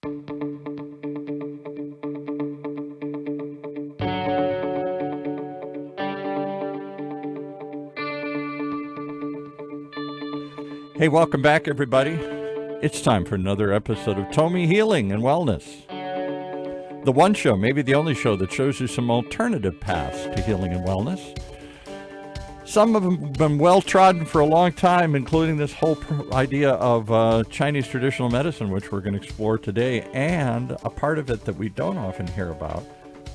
Hey, welcome back, everybody. It's time for another episode of Tomii Healing and Wellness. The one show, maybe the only show, that shows you some alternative paths to healing and wellness. Some of them have been well trodden for a long time, including this whole idea of Chinese traditional medicine, which we're going to explore today, and a part of it that we don't often hear about.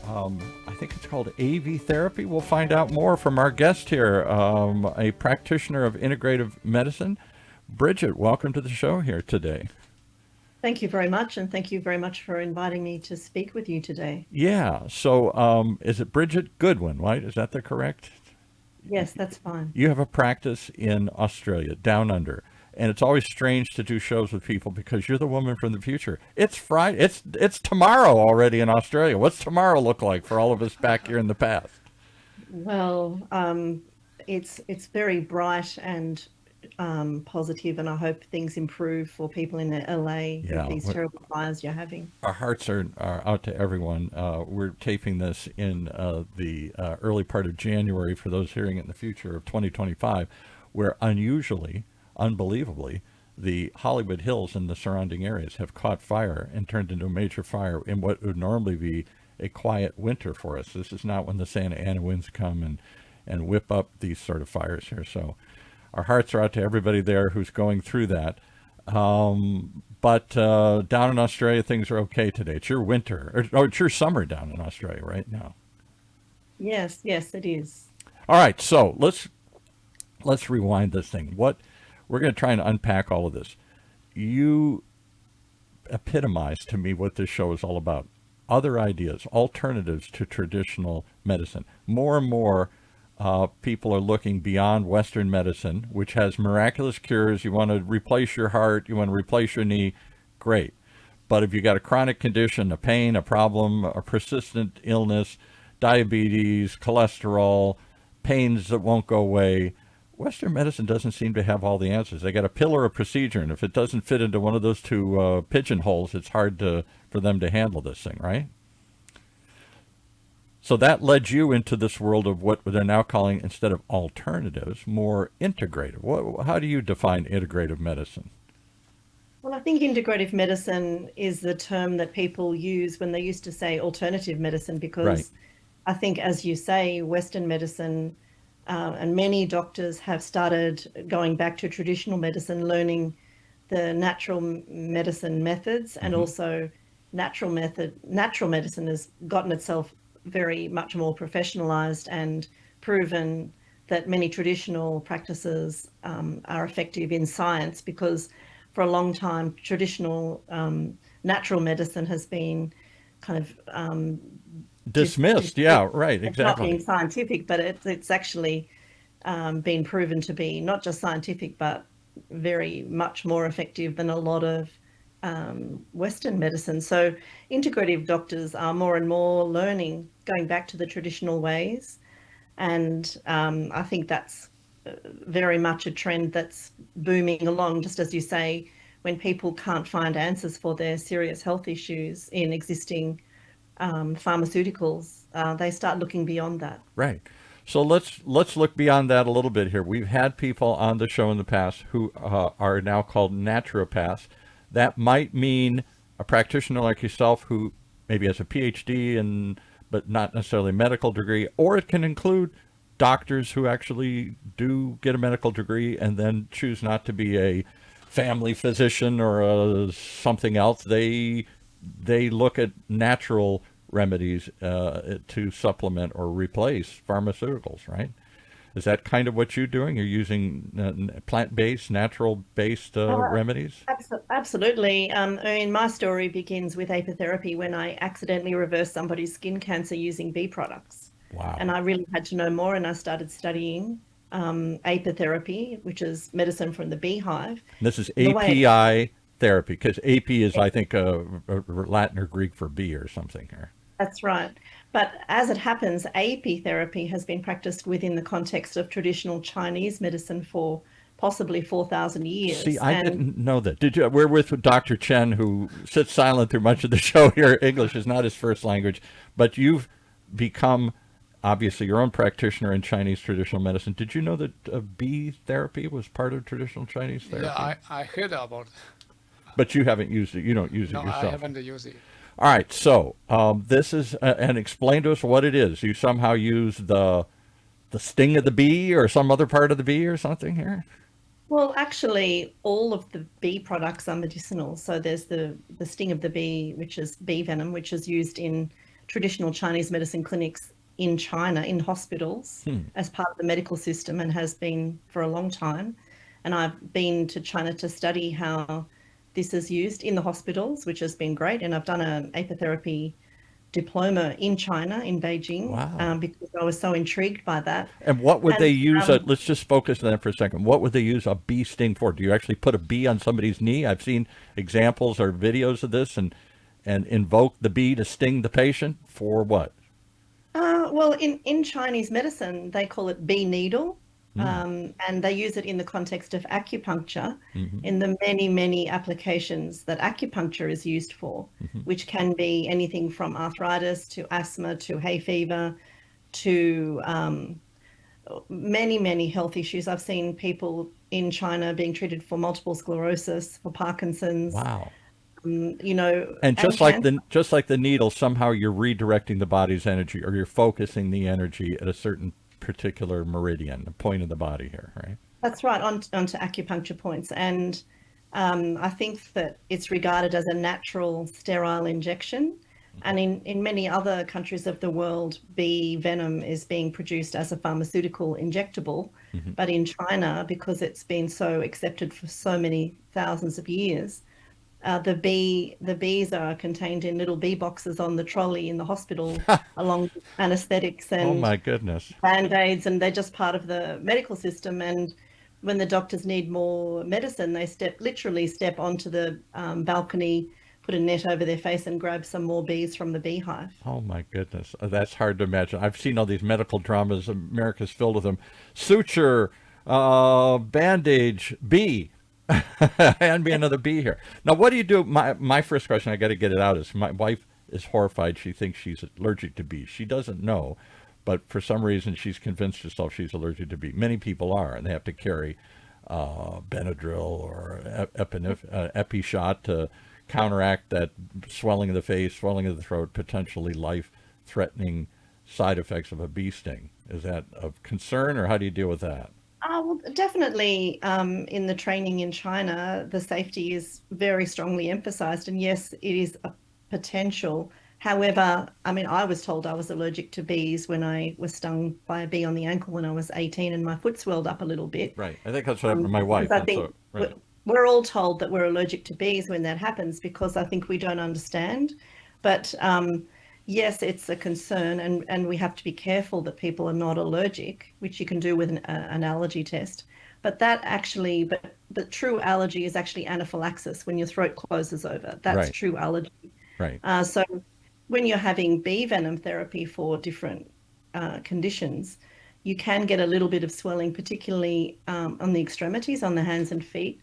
I think it's called AV therapy. We'll find out more from our guest here, a practitioner of integrative medicine. Bridget, welcome to the show here today. Thank you very much, and thank you very much for inviting me to speak with you today. Yeah, so is it Bridget Goodwin, right? Is that the correct? Yes, that's fine. You have a practice in Australia, down under, and it's always strange to do shows with people because you're the woman from the future. It's Friday. It's tomorrow already in Australia. What's tomorrow look like for all of us back here in the past? Well, it's very bright and positive, and I hope things improve for people in LA with these terrible fires you're having. Our hearts are out to everyone. We're taping this in the early part of January for those hearing it in the future of 2025, where unbelievably, the Hollywood Hills and the surrounding areas have caught fire and turned into a major fire in what would normally be a quiet winter for us. This is not when the Santa Ana winds come and whip up these sort of fires here. So our hearts are out to everybody there who's going through that. But down in Australia, things are okay today. It's your winter, or it's your summer down in Australia right now. Yes, it is. All right, so let's rewind this thing. We're going to try and unpack all of this. You epitomize to me what this show is all about. Other ideas, alternatives to traditional medicine. More and more people are looking beyond Western medicine, which has miraculous cures. You want to replace your heart, you want to replace your knee, great. But if you got a chronic condition, a pain, a problem, a persistent illness, diabetes, cholesterol, pains that won't go away, Western medicine doesn't seem to have all the answers. They got a pill or a procedure, and if it doesn't fit into one of those two pigeonholes, it's hard for them to handle this thing, right? So that led you into this world of what they're now calling, instead of alternatives, more integrative. How do you define integrative medicine? Well, I think integrative medicine is the term that people use when they used to say alternative medicine, because I think, as you say, Western medicine and many doctors have started going back to traditional medicine, learning the natural medicine methods, and also natural medicine has gotten itself very much more professionalized and proven that many traditional practices are effective in science, because for a long time traditional natural medicine has been kind of dismissed. Exactly. It's not being scientific, but it's actually been proven to be not just scientific but very much more effective than a lot of Western medicine. So integrative doctors are more and more learning, going back to the traditional ways. And I think that's very much a trend that's booming along, just as you say, when people can't find answers for their serious health issues in existing pharmaceuticals, they start looking beyond that. Right. So let's look beyond that a little bit here. We've had people on the show in the past who are now called naturopaths. That might mean a practitioner like yourself who maybe has a PhD but not necessarily a medical degree, or it can include doctors who actually do get a medical degree and then choose not to be a family physician or something else. They look at natural remedies to supplement or replace pharmaceuticals, right? Is that kind of what you're doing? You're using plant-based, natural-based remedies? Absolutely. I mean, my story begins with apitherapy, when I accidentally reversed somebody's skin cancer using bee products. Wow. And I really had to know more, and I started studying apitherapy, which is medicine from the beehive. And this is API therapy, because AP is, I think, Latin or Greek for bee or something here. That's right. But as it happens, apitherapy has been practiced within the context of traditional Chinese medicine for possibly 4,000 See, years. I And didn't know that. Did you? We're with Dr. Chen, who sits silent through much of the show here. English is not his first language, but you've become obviously your own practitioner in Chinese traditional medicine. Did you know that bee therapy was part of traditional Chinese Yeah, therapy? I heard about it. But you haven't used it. You don't use it No, I yourself. haven't used it. All right. So this is, and explain to us what it is. You somehow use the sting of the bee or some other part of the bee or something here? well, actually, all of the bee products are medicinal. So there's the sting of the bee, which is bee venom, which is used in traditional Chinese medicine clinics in China, in hospitals, as part of the medical system, and has been for a long time. And I've been to China to study how this is used in the hospitals, which has been great. And I've done an apitherapy diploma in China, in Beijing, Wow. because I was so intrigued by that. And what would they And use? Let's just focus on that for a second. What would they use a bee sting for? Do you actually put a bee on somebody's knee? I've seen examples or videos of this, and invoke the bee to sting the patient for what? well, in Chinese medicine, they call it bee needle, and they use it in the context of acupuncture in the many, many applications that acupuncture is used for, which can be anything from arthritis to asthma to hay fever to many, many health issues. I've seen people in China being treated for multiple sclerosis, for Parkinson's, Wow. you know, And and cancer. just like the needle, somehow you're redirecting the body's energy, or you're focusing the energy at a certain particular meridian, a point of the body here, right? That's right, onto acupuncture points. And I think that it's regarded as a natural sterile injection. And in many other countries of the world, bee venom is being produced as a pharmaceutical injectable. But in China, because it's been so accepted for so many thousands of years, the bees are contained in little bee boxes on the trolley in the hospital, along with anesthetics Oh and my goodness. band-aids, and they're just part of the medical system. And when the doctors need more medicine, they literally step onto the balcony, put a net over their face, and grab some more bees from the beehive. Oh my goodness. That's hard to imagine. I've seen all these medical dramas. America's filled with them. Suture, bandage, bee. Hand me another bee here. Now, what do you do? My first question, I got to get it out, is my wife is horrified. She thinks she's allergic to bees. She doesn't know, but for some reason, she's convinced herself she's allergic to bees. Many people are, and they have to carry Benadryl or Epi shot to counteract that swelling of the face, swelling of the throat, potentially life-threatening side effects of a bee sting. Is that of concern, or how do you deal with that? Well, definitely, in the training in China, the safety is very strongly emphasized. And yes, it is a potential. However, I mean, I was told I was allergic to bees when I was stung by a bee on the ankle when I was 18, and my foot swelled up a little bit. Right. I think that's what happened to my Because wife. I And think so, right. we're all told that we're allergic to bees when that happens, because I think we don't understand. But yes, it's a concern, and we have to be careful that people are not allergic, which you can do with an allergy test. But the true allergy is actually anaphylaxis, when your throat closes over. That's Right. true allergy. Right. So when you're having bee venom therapy for different conditions, you can get a little bit of swelling, particularly on the extremities, on the hands and feet.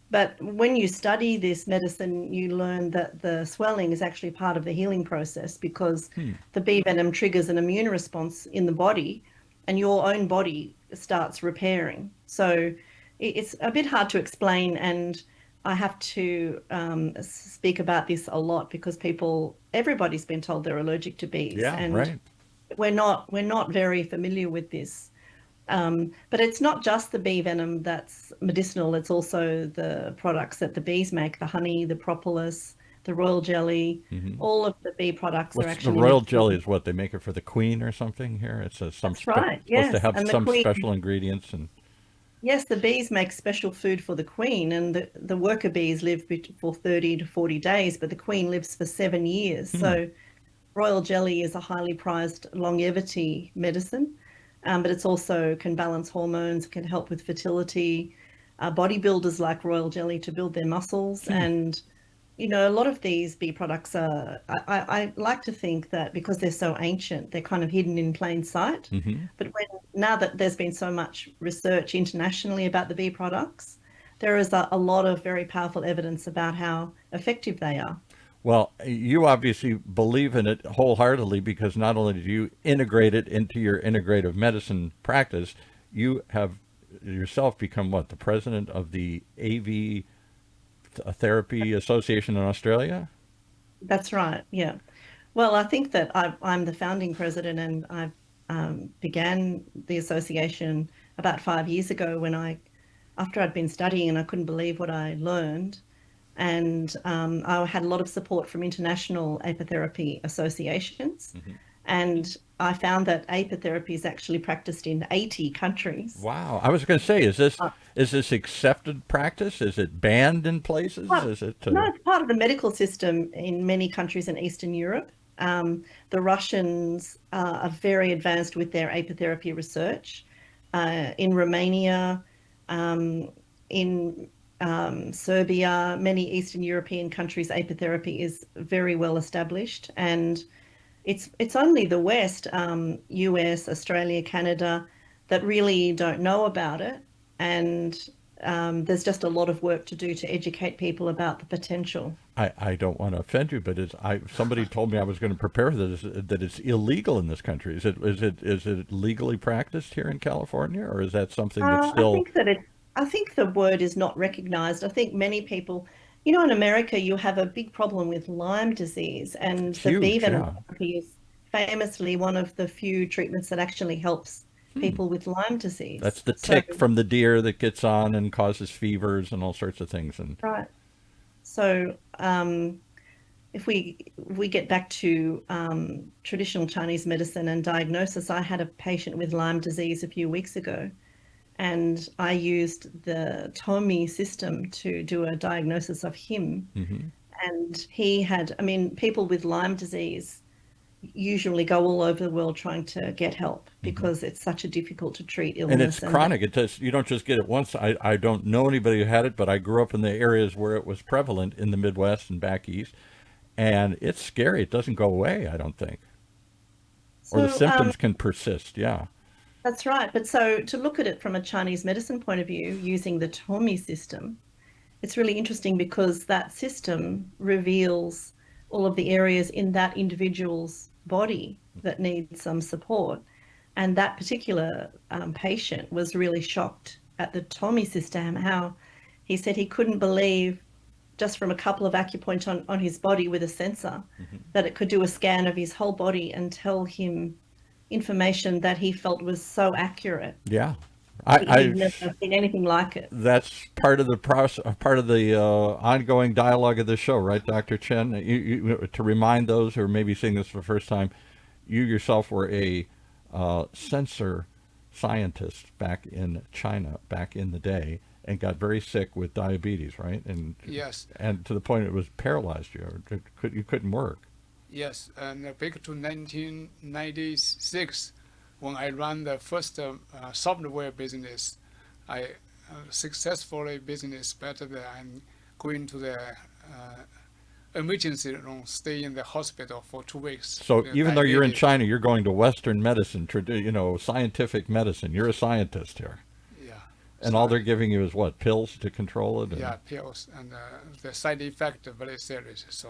But when you study this medicine, you learn that the swelling is actually part of the healing process, because the bee venom triggers an immune response in the body, and your own body starts repairing. So it's a bit hard to explain, and I have to speak about this a lot, because everybody's been told they're allergic to bees, Yeah. and Right. we're not very familiar with this. But it's not just the bee venom that's medicinal, it's also the products that the bees make, the honey, the propolis, the royal jelly. All of the bee products are What's the actually royal jelly? medicinal. Is what they make it for the queen or something here? It's That's right, supposed to yes. have And the some queen, special ingredients and yes, the bees make special food for the queen, and the worker bees live for 30 to 40 days, but the queen lives for 7 years. So royal jelly is a highly prized longevity medicine, but it's also can balance hormones, can help with fertility. Bodybuilders like royal jelly to build their muscles, and a lot of these bee products are, I like to think that because they're so ancient, they're kind of hidden in plain sight. Mm-hmm. But now that there's been so much research internationally about the bee products, there is a lot of very powerful evidence about how effective they are. Well, you obviously believe in it wholeheartedly because not only do you integrate it into your integrative medicine practice, you have yourself become what, the president of the AV Therapy Association in Australia? That's right. Yeah. Well, I think that I'm the founding president, and I began the association about 5 years ago after I'd been studying and I couldn't believe what I learned. And I had a lot of support from international apitherapy associations. Mm-hmm. And I found that apitherapy is actually practiced in 80 countries. Wow. I was going to say, is this Uh, is this accepted practice? Is it banned in places? Part, Is it no, it's part of the medical system in many countries in Eastern Europe. The Russians are very advanced with their apitherapy research. In Romania, in Serbia, many Eastern European countries, apitherapy is very well established, and it's only the West, US, Australia, Canada, that really don't know about it, and there's just a lot of work to do to educate people about the potential. I don't want to offend you, but somebody told me I was going to prepare this that it's illegal in this country. Is it legally practiced here in California, or is that something that's I still think that I think the word is not recognized. I think many people, in America, you have a big problem with Lyme disease, and the bee huge? venom Yeah. therapy is famously one of the few treatments that actually helps Hmm. people with Lyme disease. That's the So, tick from the deer that gets on and causes fevers and all sorts of things. And right. So, if we get back to traditional Chinese medicine and diagnosis, I had a patient with Lyme disease a few weeks ago, and I used the Tomii system to do a diagnosis of him. hmm. And I mean, people with Lyme disease usually go all over the world trying to get help Hmm. because it's such a difficult to treat And it's illness. And chronic. You don't just get it once. I don't know anybody who had it, but I grew up in the areas where it was prevalent in the Midwest and back east, and it's scary. It doesn't go away, I don't think, or the so symptoms can persist. Yeah. that's right. But so to look at it from a Chinese medicine point of view, using the Tomei system, it's really interesting because that system reveals all of the areas in that individual's body that need some support. And that particular patient was really shocked at the Tomei system, how he said he couldn't believe just from a couple of acupoints on his body with a sensor Hmm. that it could do a scan of his whole body and tell him information that he felt was so accurate. Yeah. I, He'd I never seen anything like it. that's part of the process, part of the ongoing dialogue of the show, right, Dr. Chen? To remind those who are maybe seeing this for the first time, you yourself were a sensor scientist back in China back in the day and got very sick with diabetes, right? Yes, And to the point it was paralyzed you. Or you couldn't work. yes. And back to 1996, when I ran the first software business, I successfully business better than going to the emergency room, stay in the hospital for 2 weeks. So with even though you're in diabetes. China, you're going to Western medicine, scientific medicine. You're a scientist here. Yeah. And So, all they're giving you is what, pills to control it? yeah, pills, and the side effect are very serious. So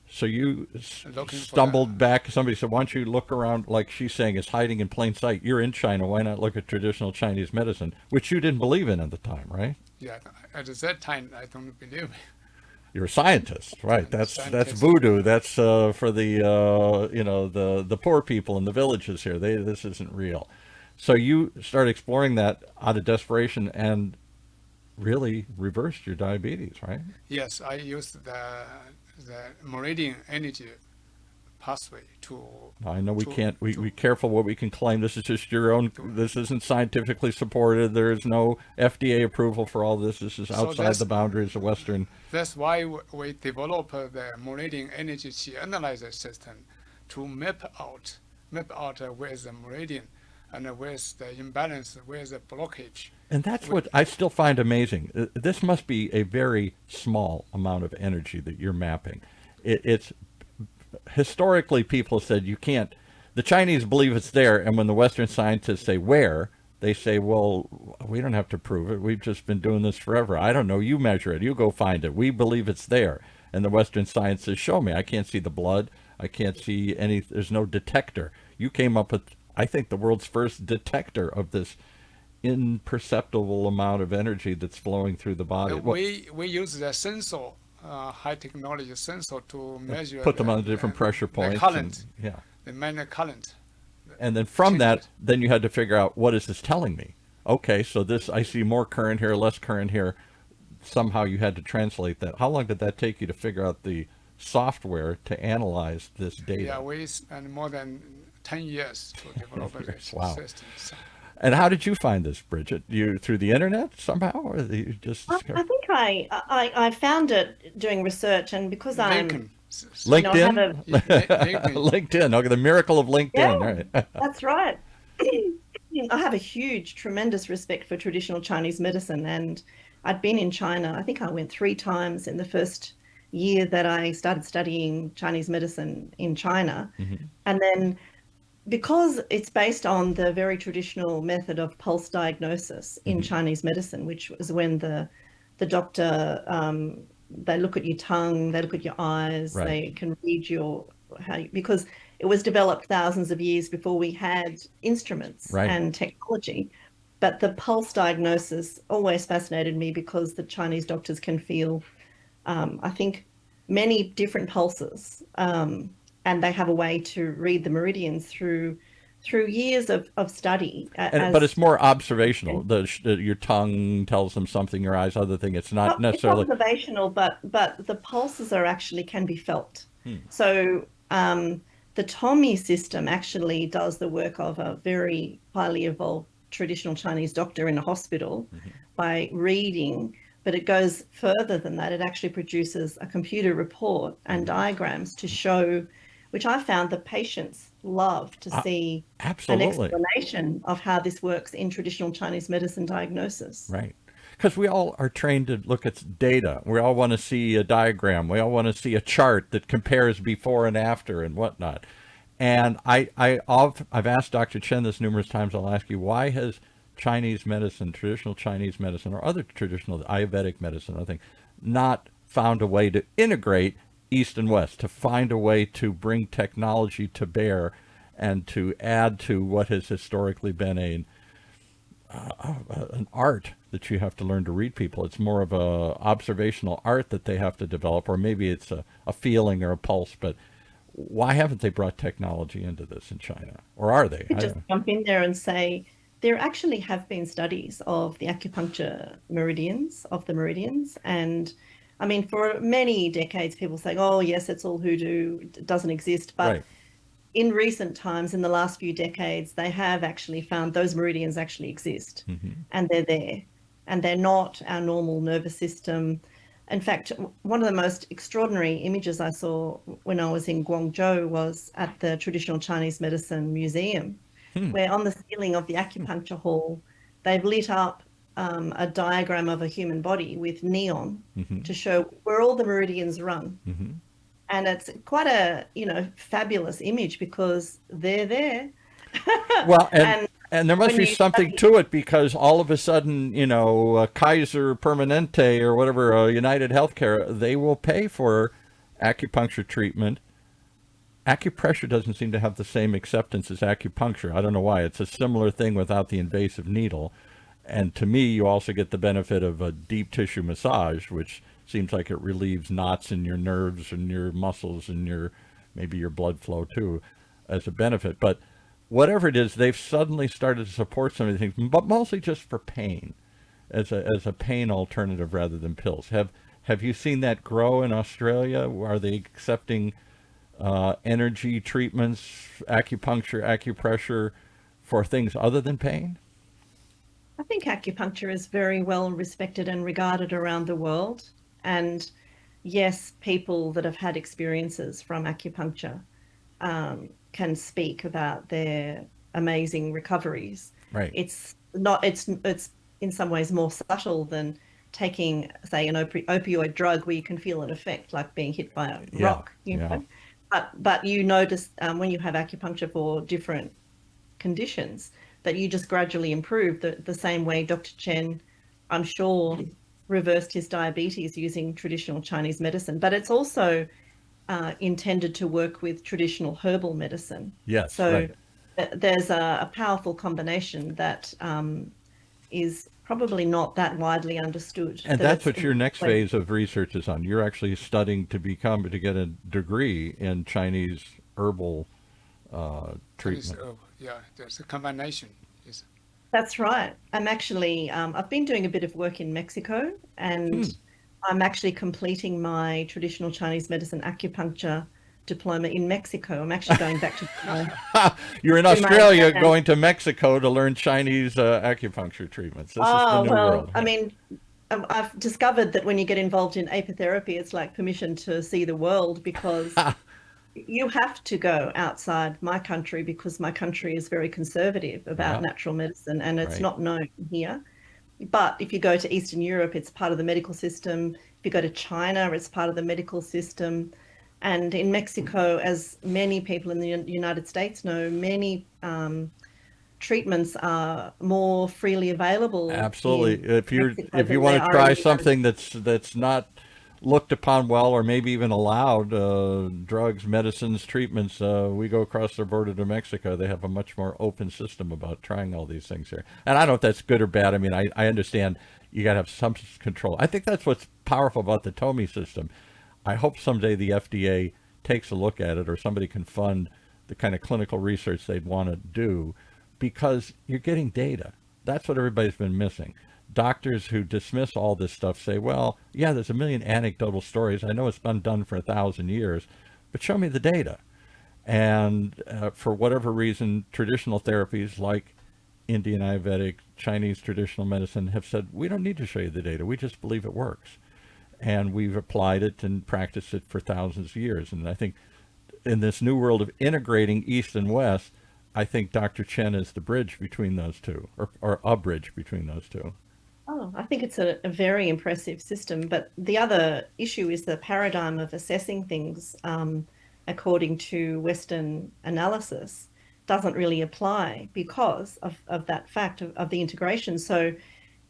So you looking for stumbled back. Somebody said, why don't you look around, like she's saying, it's hiding in plain sight. You're in China. Why not look at traditional Chinese medicine, which you didn't believe in at the time, right? yeah, at that time I don't believe it. You're a scientist, right? That's Scientist. voodoo. That's for the the poor people in the villages here. This isn't real. So you start exploring that out of desperation and really reversed your diabetes, right? Yes, I used the meridian energy pathway to I know we to can't. We to careful what we can claim. This is just your own. This isn't scientifically supported. There is no FDA approval for all this. This is So outside that's the boundaries of Western. that's why we develop the meridian energy analyzer system to map out where is the meridian and where is the imbalance, where is the blockage. And that's what I still find amazing. This must be a very small amount of energy that you're mapping. It's historically people said you can't. The Chinese believe it's there, and when the Western scientists say where, they say, well, we don't have to prove it. We've just been doing this forever. I don't know. You measure it. You go find it. We believe it's there. And the Western science says, show me. I can't see the blood. I can't see any. There's no detector. You came up with, I think, the world's first detector of this imperceptible amount of energy that's flowing through the body. We use the sensor, high technology sensor to measure. Put them on the different pressure points. The current. Yeah. The main current. And then from that, then you had to figure out, what is this telling me? Okay, so this, I see more current here, less current here. Somehow you had to translate that. How long did that take you to figure out the software to analyze this data? Yeah, we spent more than 10 years to develop this system. So. And how did you find this, Bridget? You through the internet somehow, or you just? I think I found it doing research, and because LinkedIn. LinkedIn. LinkedIn. Okay, the miracle of LinkedIn. Yeah, Right. that's right. I have a huge, tremendous respect for traditional Chinese medicine, and I'd been in China. I think I went 3 times in the first year that I started studying Chinese medicine in China, and then, because it's based on the very traditional method of pulse diagnosis in Chinese medicine, which was when the doctor, they look at your tongue, they look at your eyes, Right. they can read because it was developed thousands of years before we had instruments Right. and technology. But the pulse diagnosis always fascinated me, because the Chinese doctors can feel, I think, many different pulses. And they have a way to read the meridians through years of study. But it's more observational. Your tongue tells them something, your eyes other thing. It's not necessarily. It's observational, but the pulses can be felt. So the Tomii system actually does the work of a very highly evolved traditional Chinese doctor in a hospital by reading. But it goes further than that. It actually produces a computer report and diagrams to show, which I found the patients love to see an explanation of how this works in traditional Chinese medicine diagnosis. Right. Because we all are trained to look at data. We all want to see a diagram. We all want to see a chart that compares before and after and whatnot. And I've asked Dr. Chen this numerous times. I'll ask you, why has Chinese medicine, traditional Chinese medicine, or other traditional Ayurvedic medicine, I think, not found a way to integrate East and West, to find a way to bring technology to bear and to add to what has historically been an art that you have to learn to read people. It's more of a observational art that they have to develop, or maybe it's a feeling or a pulse. But why haven't they brought technology into this in China? Or are they? Just jump in there and say, there actually have been studies of the acupuncture meridians, and I mean, for many decades, people saying, oh, yes, it's all hoodoo, it doesn't exist. But in recent times, in the last few decades, they have actually found those meridians actually exist, and they're there, and they're not our normal nervous system. In fact, one of the most extraordinary images I saw when I was in Guangzhou was at the Traditional Chinese Medicine Museum, where on the ceiling of the acupuncture hall, they've lit up a diagram of a human body with neon to show where all the meridians run. And it's quite a, fabulous image, because they're there. Well, and there must be something to it, because all of a sudden, Kaiser Permanente or whatever, United Healthcare, they will pay for acupuncture treatment. Acupressure doesn't seem to have the same acceptance as acupuncture. I don't know why. It's a similar thing without the invasive needle. And to me, you also get the benefit of a deep tissue massage, which seems like it relieves knots in your nerves and your muscles and maybe your blood flow too, as a benefit. But whatever it is, they've suddenly started to support some of these things, but mostly just for pain, as a pain alternative rather than pills. Have you seen that grow in Australia? Are they accepting energy treatments, acupuncture, acupressure for things other than pain? I think acupuncture is very well respected and regarded around the world. And yes, people that have had experiences from acupuncture can speak about their amazing recoveries. Right. It's in some ways more subtle than taking, say, an opioid drug where you can feel an effect, like being hit by a rock, you know. But you notice when you have acupuncture for different conditions that you just gradually improve the same way Dr. Chen, I'm sure, reversed his diabetes using traditional Chinese medicine. But it's also intended to work with traditional herbal medicine. Yes, so right. There's a powerful combination that is probably not that widely understood. And that's what your next phase of research is on. You're actually studying to get a degree in Chinese herbal treatment. Yeah, there's a combination. That's right. I'm actually, I've been doing a bit of work in Mexico, and I'm actually completing my traditional Chinese medicine acupuncture diploma in Mexico. I'm actually going back to You're in Australia going to Mexico to learn Chinese acupuncture treatments. This is the new world. I mean, I've discovered that when you get involved in apitherapy, it's like permission to see the world, because you have to go outside my country, because my country is very conservative about natural medicine, and it's not known here. But if you go to Eastern Europe, it's part of the medical system. If you go to China, it's part of the medical system. And in Mexico, as many people in the United States know, many treatments are more freely available. Absolutely. If you want to try something that's not looked upon well, or maybe even allowed, drugs, medicines, treatments, we go across the border to Mexico. They have a much more open system about trying all these things here. And I don't know if that's good or bad. I mean, I understand you got to have some control. I think that's what's powerful about the Tomii system. I hope someday the FDA takes a look at it, or somebody can fund the kind of clinical research they'd want to do, because you're getting data. That's what everybody's been missing. Doctors who dismiss all this stuff say, well, yeah, there's a million anecdotal stories. I know it's been done for 1,000 years, but show me the data. And for whatever reason, traditional therapies like Indian Ayurvedic, Chinese traditional medicine have said, we don't need to show you the data. We just believe it works. And we've applied it and practiced it for thousands of years. And I think in this new world of integrating East and West, I think Dr. Chen is the bridge between those two, or a bridge between those two. Oh, I think it's a very impressive system. But the other issue is the paradigm of assessing things according to Western analysis doesn't really apply because of that fact of the integration. So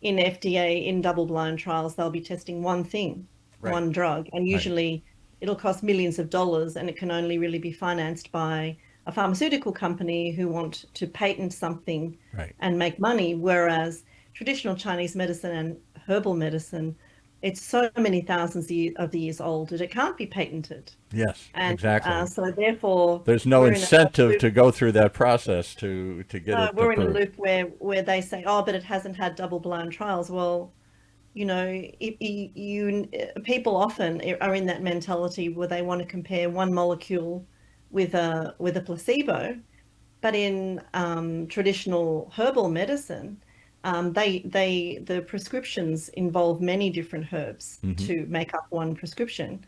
in FDA, in double-blind trials, they'll be testing one thing, one drug, and usually it'll cost millions of dollars, and it can only really be financed by a pharmaceutical company who want to patent something and make money, whereas traditional Chinese medicine and herbal medicine, it's so many thousands of years old that it can't be patented. Yes, exactly. So therefore, there's no incentive to go through that process to get it. We're in a loop where they say, oh, but it hasn't had double-blind trials. Well, you know, people often are in that mentality where they want to compare one molecule with a placebo, but in traditional herbal medicine, the prescriptions involve many different herbs to make up one prescription.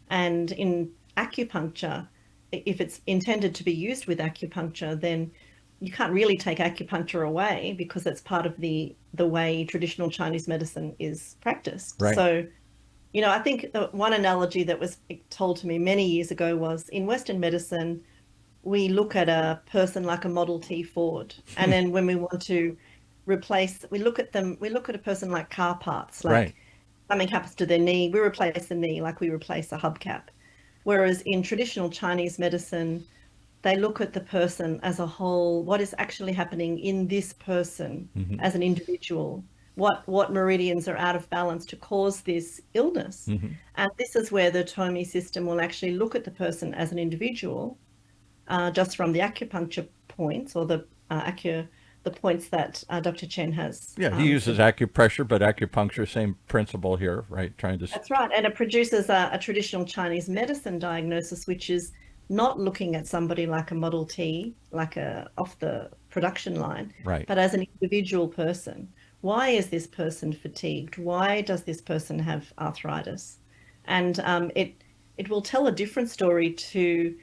And in acupuncture, if it's intended to be used with acupuncture, then you can't really take acupuncture away, because it's part of the way traditional Chinese medicine is practiced. So, you know, I think one analogy that was told to me many years ago was, in Western medicine, we look at a person like a Model T Ford, and then when we want to we look at a person like car parts, like something happens to their knee, we replace the knee like we replace a hubcap. Whereas in traditional Chinese medicine, they look at the person as a whole, what is actually happening in this person as an individual, what meridians are out of balance to cause this illness. And this is where the Tomii system will actually look at the person as an individual, just from the acupuncture points, or the points that Dr. Chen has. Yeah, he uses acupressure, but acupuncture, same principle here, right? That's right. And it produces a traditional Chinese medicine diagnosis, which is not looking at somebody like a Model T, like off the production line, but as an individual person. Why is this person fatigued? Why does this person have arthritis? And it will tell a different story to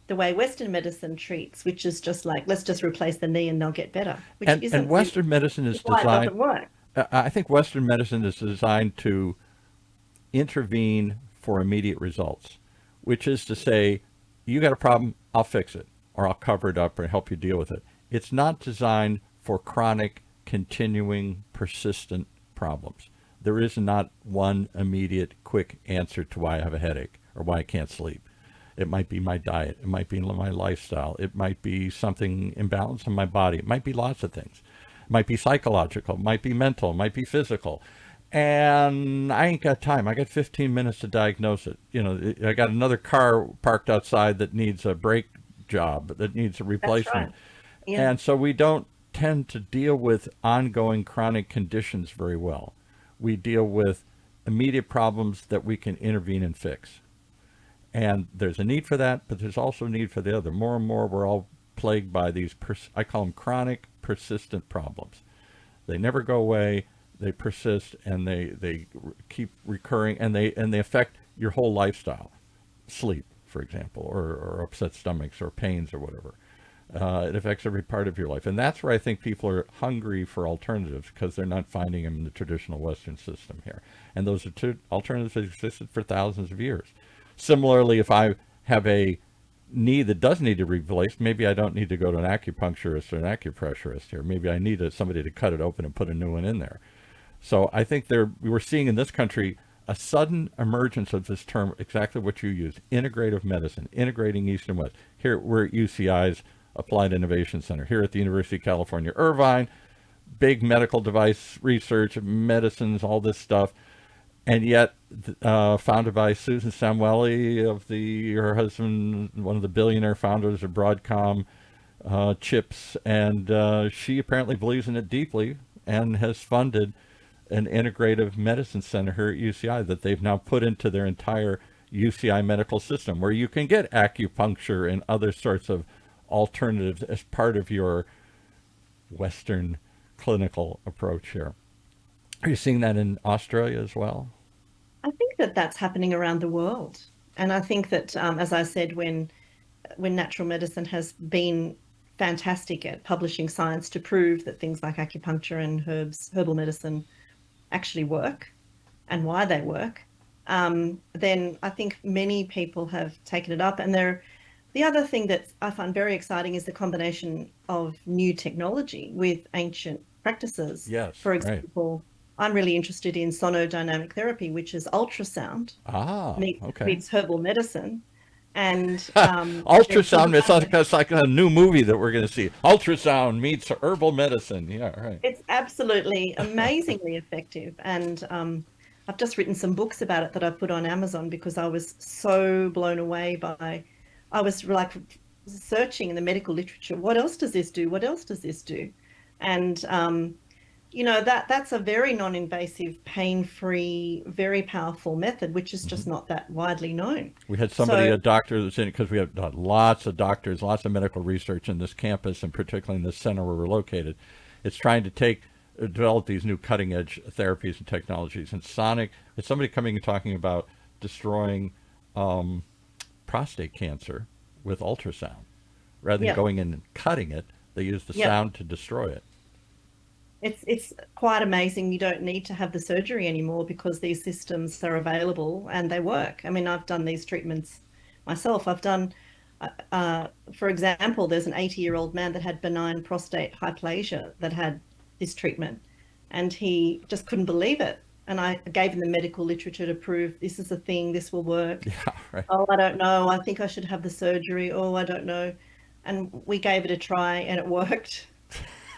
the way Western medicine treats, which is just like, let's just replace the knee and they'll get better. And Western medicine is designed. I think Western medicine is designed to intervene for immediate results, which is to say, you got a problem, I'll fix it, or I'll cover it up or help you deal with it. It's not designed for chronic, continuing, persistent problems. There is not one immediate, quick answer to why I have a headache or why I can't sleep. It might be my diet. It might be my lifestyle. It might be something imbalanced in my body. It might be lots of things. It might be psychological. It might be mental. It might be physical. And I ain't got time. I got 15 minutes to diagnose it. You know, I got another car parked outside that needs a brake job, that needs a replacement. Right. Yeah. And so we don't tend to deal with ongoing chronic conditions very well. We deal with immediate problems that we can intervene and fix. And there's a need for that, but there's also a need for the other. More and more, we're all plagued by these, I call them chronic, persistent problems. They never go away. They persist, and they keep recurring, and they affect your whole lifestyle. Sleep, for example, or upset stomachs or pains or whatever. It affects every part of your life. And that's where I think people are hungry for alternatives, because they're not finding them in the traditional Western system here. And those are two alternatives that existed for thousands of years. Similarly, if I have a knee that does need to be replaced, maybe I don't need to go to an acupuncturist or an acupressurist here. Maybe I need somebody to cut it open and put a new one in there. So I think we're seeing in this country a sudden emergence of this term, exactly what you use, integrative medicine, integrating East and West. Here we're at UCI's Applied Innovation Center, here at the University of California, Irvine, big medical device research, medicines, all this stuff. And yet, founded by Susan Samueli, her husband, one of the billionaire founders of Broadcom chips, and she apparently believes in it deeply and has funded an integrative medicine center here at UCI that they've now put into their entire UCI medical system, where you can get acupuncture and other sorts of alternatives as part of your Western clinical approach here. Are you seeing that in Australia as well? I think that that's happening around the world. And I think that, as I said, when natural medicine has been fantastic at publishing science to prove that things like acupuncture and herbal medicine actually work and why they work, then I think many people have taken it up. And the other thing that I find very exciting is the combination of new technology with ancient practices. Yes, For example, I'm really interested in sonodynamic therapy, which is ultrasound meets herbal medicine. And ultrasound, it's like a new movie that we're going to see. Ultrasound meets herbal medicine. Yeah, right. It's absolutely amazingly effective. And I've just written some books about it that I put on Amazon because I was so blown away I was like searching in the medical literature. What else does this do? What else does this do? And that's a very non-invasive, pain-free, very powerful method, which is just not that widely known. We had a doctor that's in it, because we have lots of doctors, lots of medical research in this campus, and particularly in this center where we're located. It's trying to develop these new cutting-edge therapies and technologies. And it's somebody coming and talking about destroying prostate cancer with ultrasound. Rather than going in and cutting it, they use the sound to destroy it. It's quite amazing. You don't need to have the surgery anymore because these systems are available and they work. I mean, I've done these treatments myself. I've done, for example, there's an 80-year-old man that had benign prostate hyperplasia that had this treatment, and he just couldn't believe it. And I gave him the medical literature to prove this is a thing, this will work. Yeah, right. Oh, I don't know. I think I should have the surgery. Oh, I don't know. And we gave it a try and it worked.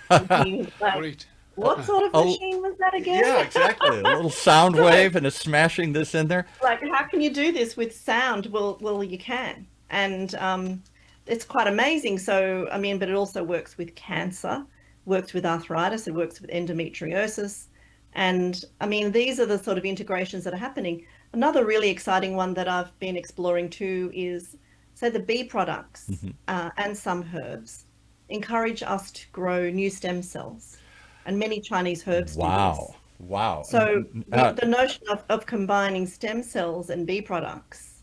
Great. What sort of machine was that again? Yeah, exactly. A little sound wave and it's smashing this in there. Like, how can you do this with sound? Well, you can. And it's quite amazing. So, I mean, but it also works with cancer, works with arthritis, it works with endometriosis. And I mean, these are the sort of integrations that are happening. Another really exciting one that I've been exploring too is, say, the bee products and some herbs encourage us to grow new stem cells. And many Chinese herbs do this. Wow. So the notion of combining stem cells and bee products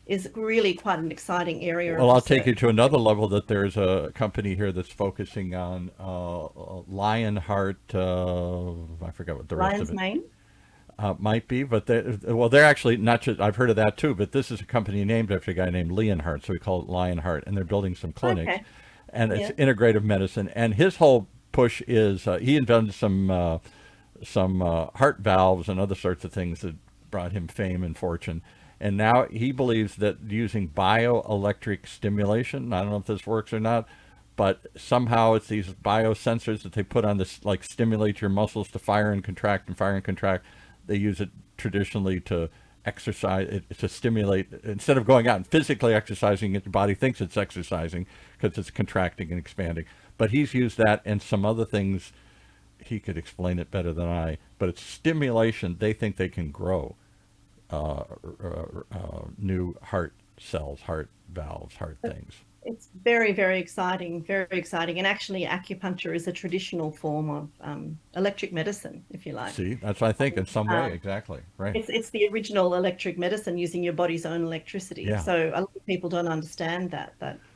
is really quite an exciting area Well, of I'll take you research. to another level that there's a company here that's focusing on Lionheart. I forget what the rest of Lion's it mane. might be, but they're actually not just, I've heard of that too, but this is a company named after a guy named Leonhardt, so we call it Lionheart, and they're building some clinics, Okay. and it's Yeah. integrative medicine, and his whole push is he invented some heart valves and other sorts of things that brought him fame and fortune. And now he believes that using bioelectric stimulation, I don't know if this works or not, but somehow it's these biosensors that they put on this, like stimulate your muscles to fire and contract and fire and contract. They use it traditionally to exercise, to stimulate, instead of going out and physically exercising it, your body thinks it's exercising because it's contracting and expanding. But he's used that and some other things. He could explain it better than I, but it's stimulation. They think they can grow new heart cells, heart valves, heart things. It's very, very exciting, very exciting. And actually, acupuncture is a traditional form of electric medicine, if you like. See, that's what I think in some way, Um, exactly, right? it's the original electric medicine using your body's own electricity. Yeah. So a lot of people don't understand that.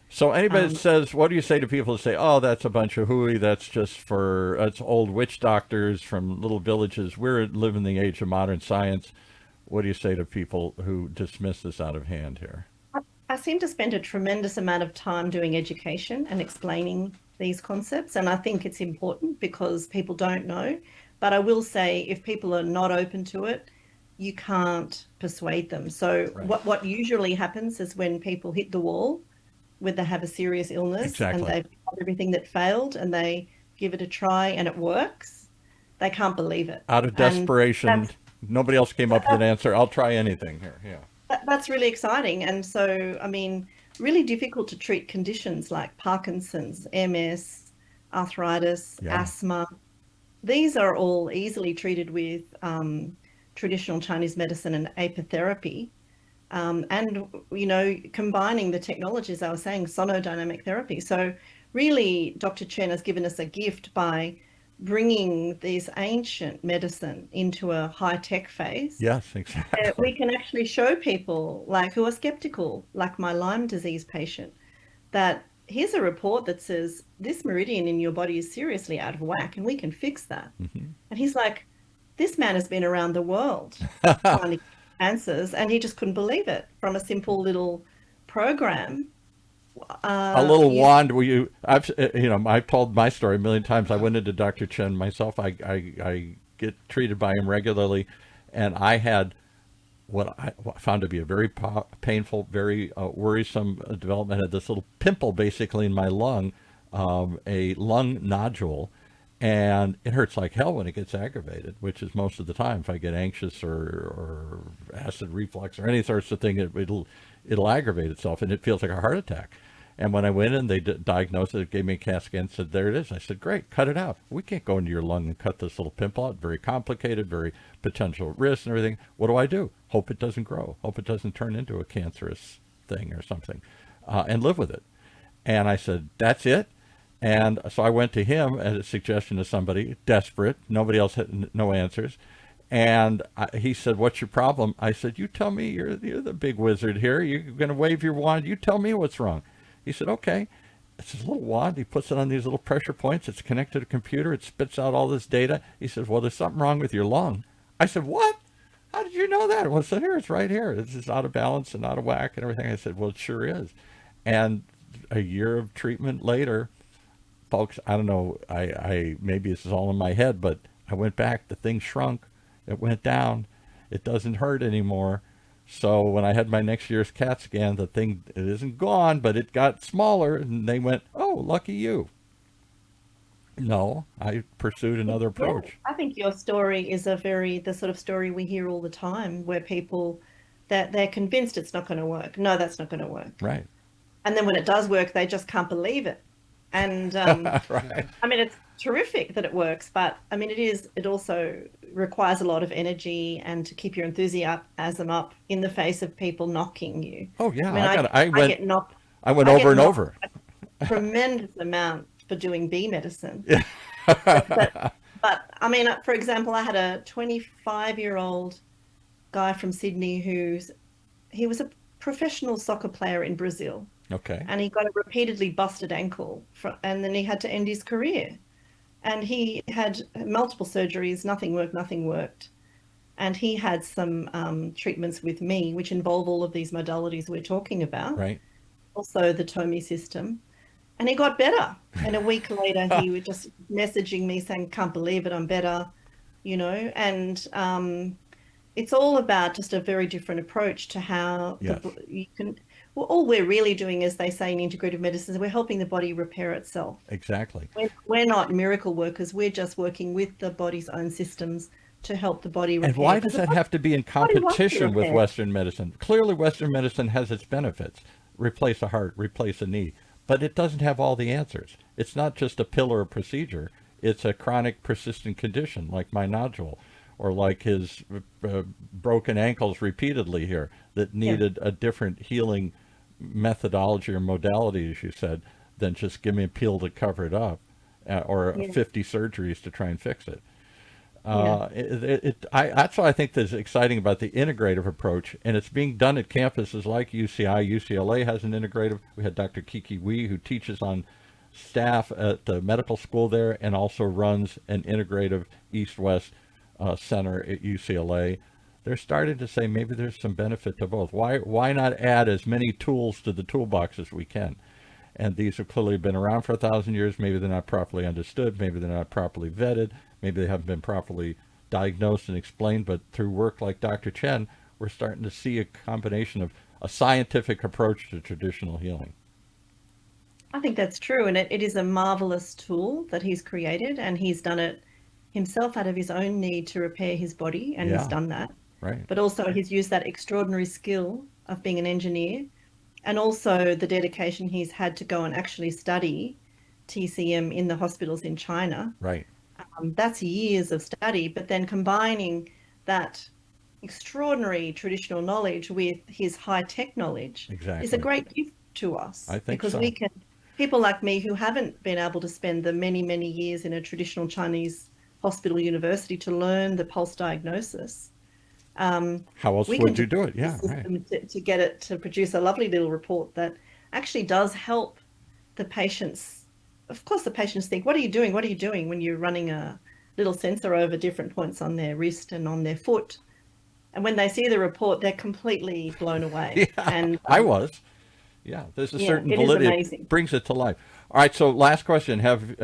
So anybody that Um, says, what do you say to people that say, oh, that's a bunch of hooey, that's just for, that's old witch doctors from little villages. We're living the age of modern science. What do you say to people who dismiss this out of hand here? I seem to spend a tremendous amount of time doing education and explaining these concepts, and I think it's important because people don't know. But I will say, if people are not open to it, you can't persuade them. So Right. what usually happens is when people hit the wall, when they have a serious illness and Exactly. they've got everything that failed and they give it a try and it works, they can't believe it. Out of And desperation, that's nobody else came up with an answer. I'll try anything here. Yeah. that's really exciting. And so, I mean, really difficult to treat conditions like Parkinson's, MS, arthritis, Yeah. asthma. These are all easily treated with traditional Chinese medicine and apitherapy. And, combining the technologies I was saying, sonodynamic therapy. So really, Dr. Chen has given us a gift by bringing this ancient medicine into a high-tech phase. Yes, We exactly. can actually show people like who are skeptical, like my Lyme disease patient, that here's a report that says this meridian in your body is seriously out of whack and we can fix that. Hmm. And he's like, this man has been around the world trying to get answers and he just couldn't believe it from a simple little program. A little You wand where I've told my story a million times. I went into Dr. Chen myself. I get treated by him regularly, and I had what I found to be a very painful, very worrisome development. I had this little pimple basically in my lung, a lung nodule, and it hurts like hell when it gets aggravated, which is most of the time. If I get anxious or acid reflux or any sorts of thing, it'll aggravate itself, and it feels like a heart attack. And when I went in, they diagnosed it, gave me a CAT scan, said, there it is. I said, great, cut it out. We can't go into your lung and cut this little pimple out. Very complicated, very potential risk and everything. What do? Hope it doesn't grow. Hope it doesn't turn into a cancerous thing or something, and live with it. And I said, that's it. And so I went to him at a suggestion of somebody, desperate. Nobody else had no answers. And he said, what's your problem? I said, you tell me. You're the big wizard here. You're going to wave your wand. You tell me what's wrong. He said, okay. It's this little wand. He puts it on these little pressure points. It's connected to a computer. It spits out all this data. He said, well, there's something wrong with your lung. I said, what? How did you know that? Well, I said, here, it's right here. This is out of balance and out of whack and everything. I said, well, it sure is. And a year of treatment later, folks, I don't know, I maybe this is all in my head, but I went back, the thing shrunk, it went down, it doesn't hurt anymore. So when I had my next year's CAT scan, the thing, it isn't gone, but it got smaller, and they went, oh, lucky you. No, I pursued another Yeah, approach. I think your story is the sort of story we hear all the time where people that they're convinced it's not going to work. No, that's not going to work. Right. And then when it does work, they just can't believe it. And Right. I mean, it's terrific that it works, but I mean, it also requires a lot of energy and to keep your enthusiasm up in the face of people knocking you. Oh I yeah, mean, I get knocked, I went I over get and knocked over. a tremendous amount for doing bee medicine. Yeah. But I mean, for example, I had a 25-year-old guy from Sydney he was a professional soccer player in Brazil, Okay. and he got a repeatedly busted ankle, and then he had to end his career. And he had multiple surgeries, nothing worked, nothing worked. And he had some treatments with me, which involve all of these modalities we're talking about, Right. also the Tomii system. And he got better. And a week later, he was just messaging me saying, "Can't believe it, I'm better," you know. And it's all about just a very different approach to how Yes. you can. Well, all we're really doing, as they say in integrative medicine, is we're helping the body repair itself. Exactly. We're not miracle workers. We're just working with the body's own systems to help the body And repair. why Because does the that have to be in body wants to competition with repair. Western medicine? Clearly, Western medicine has its benefits. Replace a heart, replace a knee. But it doesn't have all the answers. It's not just a pill or a procedure. It's a chronic, persistent condition like my nodule or like his broken ankles repeatedly here that needed a different healing methodology or modality, as you said, than just give me a pill to cover it up or Yeah. 50 surgeries to try and fix it. Yeah. That's what I think is exciting about the integrative approach, and it's being done at campuses like UCI. UCLA has an integrative. We had Dr. Kiki Wee, who teaches on staff at the medical school there and also runs an integrative East-West center at UCLA. They're starting to say maybe there's some benefit to both. Why not add as many tools to the toolbox as we can? And these have clearly been around for 1,000 years. Maybe they're not properly understood. Maybe they're not properly vetted. Maybe they haven't been properly diagnosed and explained. But through work like Dr. Chen, we're starting to see a combination of a scientific approach to traditional healing. I think that's true. And it is a marvelous tool that he's created, and he's done it himself out of his own need to repair his body, and he's Yeah, done that. right. But also, he's used that extraordinary skill of being an engineer, and also the dedication he's had to go and actually study TCM in the hospitals in China. Right. That's years of study, but then combining that extraordinary traditional knowledge with his high-tech knowledge is a Exactly. great gift to us, I think because so. we can, people like me who haven't been able to spend the many, many years in a traditional Chinese hospital university to learn the pulse diagnosis, How else we can would you just do use it? the Yeah, right. system to get it to produce a lovely little report that actually does help the patients. Of course, the patients think, "What are you doing? What are you doing?" when you're running a little sensor over different points on their wrist and on their foot. And when they see the report, they're completely blown away. Yeah, And I was. Yeah, there's a yeah, certain it is validity. amazing. It brings it to life. All right. So, last question: Have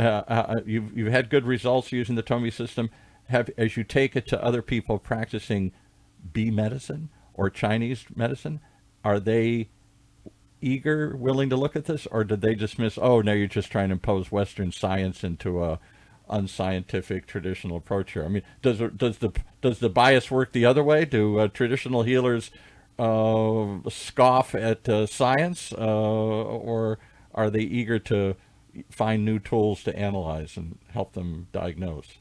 you've had good results using the Tomei system? Have as you take it to other people practicing bee medicine or Chinese medicine, are they eager, willing to look at this, or did they dismiss? Oh, no, you're just trying to impose Western science into a unscientific traditional approach here. I mean, does the bias work the other way? Do traditional healers scoff at science, or are they eager to find new tools to analyze and help them diagnose?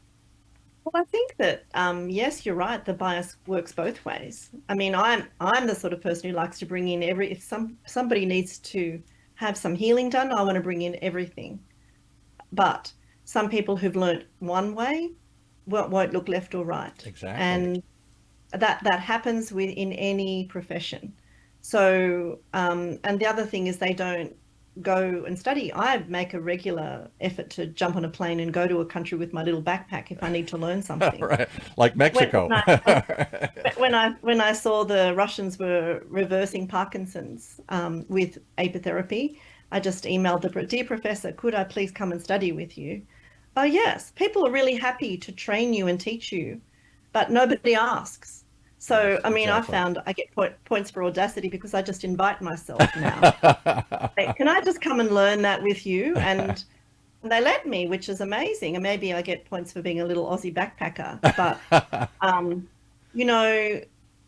Well, I think that yes, you're right. The bias works both ways. I mean, I'm the sort of person who likes to bring in if somebody needs to have some healing done, I want to bring in everything. But some people who've learnt one way won't look left or right, Exactly. and that happens in any profession. So, and the other thing is they don't go and study. I make a regular effort to jump on a plane and go to a country with my little backpack if I need to learn something. Right, like When, Mexico. when I when I saw the Russians were reversing Parkinson's with apitherapy, I just emailed the dear professor, could I please come and study with you? Oh yes, people are really happy to train you and teach you, but nobody asks. Yes, So, I mean, I exactly. found I get points for audacity because I just invite myself now. Hey, can I just come and learn that with you? And they let me, which is amazing. And maybe I get points for being a little Aussie backpacker. But, um, you know,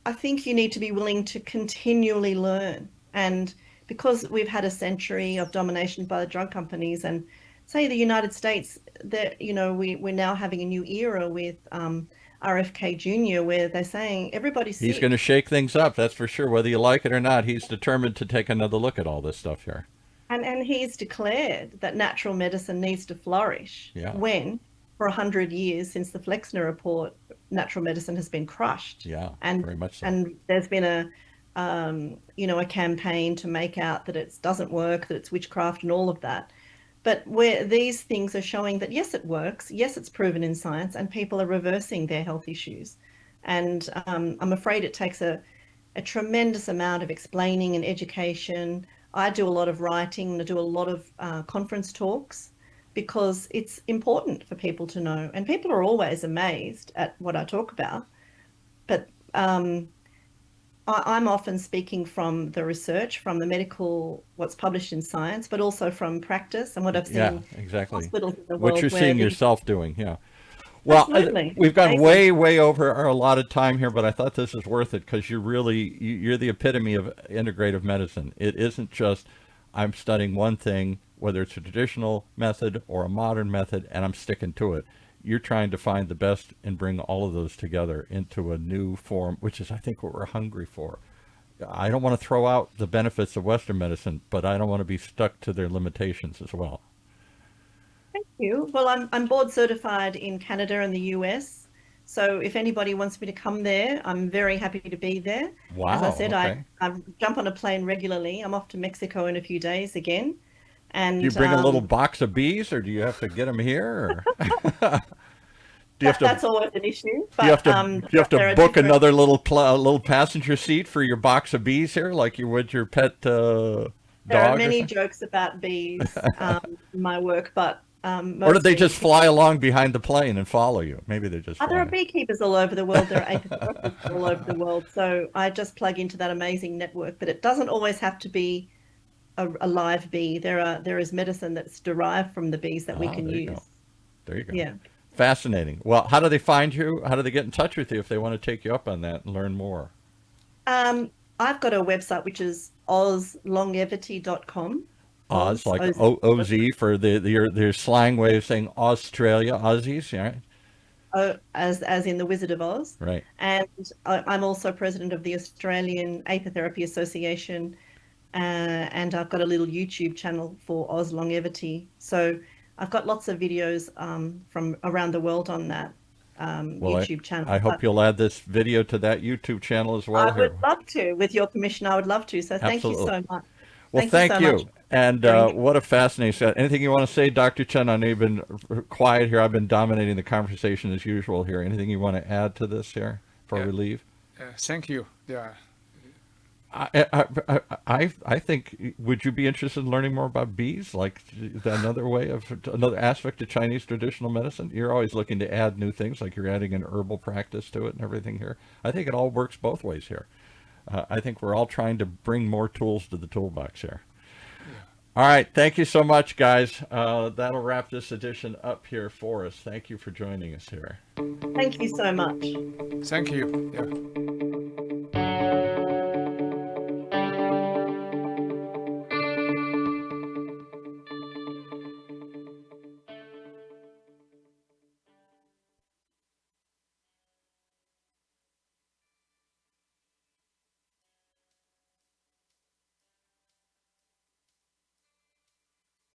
I think you need to be willing to continually learn. And because we've had a century of domination by the drug companies, and say the United States, that we're now having a new era with RFK Jr., where they're saying everybody's He's going to sick. shake things up, that's for sure. Whether you like it or not, he's determined to take another look at all this stuff here. And he's declared that natural medicine needs to flourish Yeah, when, for 100 years since the Flexner report, natural medicine has been crushed. yeah, And very much so. and there's been a campaign to make out that it doesn't work, that it's witchcraft and all of that. But where these things are showing that, yes, it works, yes, it's proven in science, and people are reversing their health issues. And I'm afraid it takes a tremendous amount of explaining and education. I do a lot of writing, I do a lot of conference talks because it's important for people to know. And people are always amazed at what I talk about. But I'm often speaking from the research, from the medical, what's published in science, but also from practice and what I've Yeah, seen exactly. hospitals in the What world you're where seeing the yourself doing, yeah. Well, absolutely we've gone amazing. way, way over our allotted time here, but I thought this is worth it because you're the epitome of integrative medicine. It isn't just I'm studying one thing, whether it's a traditional method or a modern method, and I'm sticking to it. You're trying to find the best and bring all of those together into a new form, which is, I think, what we're hungry for. I don't want to throw out the benefits of Western medicine, but I don't want to be stuck to their limitations as well. Thank you. Well, I'm board certified in Canada and the US. So if anybody wants me to come there, I'm very happy to be there. As I Wow. said, Okay. I jump on a plane regularly. I'm off to Mexico in a few days again. Do you And bring a little box of bees, or do you have to get them here? Or do you have to that's always an issue. do you have But to do you have to there are book different, another little passenger seat for your box of bees here, like you would your pet there are dog or many something? jokes about bees in my work, but Or did they mostly just fly along behind the plane and follow you? Maybe they just there are fly. beekeepers all over the world. There are apitherapists all over the world. So I just plug into that amazing network. But it doesn't always have to be a live bee. There is medicine that's derived from the bees that we Ah, can there you go. use. There you go. Yeah. Fascinating. Well, how do they find you? How do they get in touch with you if they want to take you up on that and learn more? I've got a website which is ozlongevity.com. Oz, like Oz, OZ for their slang way of saying Australia, Aussies, yeah, as in the Wizard of Oz. right. And I'm also president of the Australian Apitherapy Association, and I've got a little YouTube channel for Oz Longevity. So I've got lots of videos from around the world on that Well, YouTube I channel. But hope you'll add this video to that YouTube channel as well I would here. love to, with your permission, I would love to. So thank you Absolutely. so much. Well, Thank you thank so much you. for And hearing. what a fascinating set. Anything you want to say, Dr. Chen? I know you've been quiet here. I've been dominating the conversation as usual here. Anything you want to add to this here before Yeah, we leave? thank you. Yeah, I think, would you be interested in learning more about bees? Like another way of, another aspect of Chinese traditional medicine? You're always looking to add new things, like you're adding an herbal practice to it and everything here. I think it all works both ways here. I think we're all trying to bring more tools to the toolbox here. yeah. All right. Thank you so much, guys. That'll wrap this edition up here for us. Thank you for joining us here. Thank you so much. Thank you. Yeah.